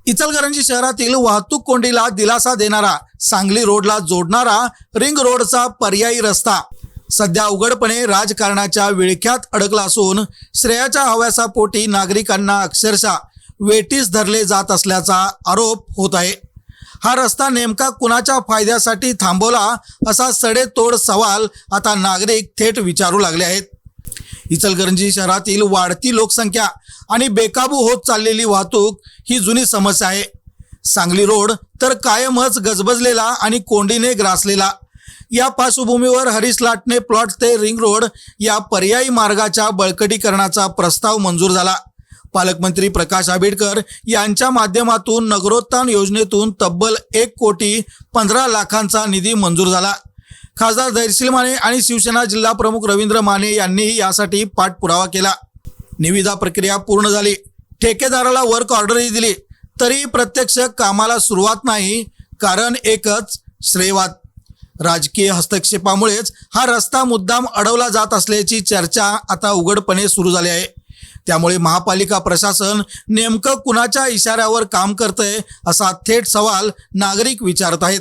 इचलकरंजी शहरातील वाहतूक कोंडीला दिलासा देणारा, सांगली रोडला जोडणारा रिंग रोडचा पर्यायी रस्ता सध्या उघडपणे राजकारणाच्या विळख्यात अडकला असून श्रेयाच्या हव्यासापोटी नागरिकांना अक्षरशः वेठीस धरले जात असल्याचा आरोप होत आहे। हा रस्ता नेमका कुणाच्या फायद्यासाठी थांबवला असा सडेतोड सवाल आता नागरिक थेट विचारू लागले आहेत। इचलकरंजी शहरातील वाढती लोकसंख्या आणि बेकाबू होत चाललेली वाहतूक ही जुनी समस्या आहे। सांगली रोड तर कायमच गजबजलेला आणि कोंडीने ग्रासलेला। या पार्श्वभूमीवर हरीश लाटणे प्लॉट ते रिंग रोड या पर्यायी मार्गाच्या बळकटीकरणाचा प्रस्ताव मंजूर झाला। पालकमंत्री प्रकाश आंबेडकर यांच्या माध्यमातून नगरोत्थान योजनेतून तब्बल 1,15,00,000 निधी मंजूर झाला। खासदार धैर्यशील माने आणि शिवसेना जिल्हा प्रमुख रवींद्र माने यांनीही यासाठी पाठपुरावा केला। निविदा प्रक्रिया पूर्ण झाली, ठेकेदाराला वर्क ऑर्डरही दिली, तरी प्रत्यक्ष कामाला सुरुवात नाही। कारण एकच, श्रेयवाद। राजकीय हस्तक्षेपामुळेच हा रस्ता मुद्दाम अडवला जात असल्याची चर्चा आता उघडपणे सुरू झाली आहे। त्यामुळे महापालिका प्रशासन नेमकं कुणाच्या इशाऱ्यावर काम करतंय असा थेट सवाल नागरिक विचारत आहेत।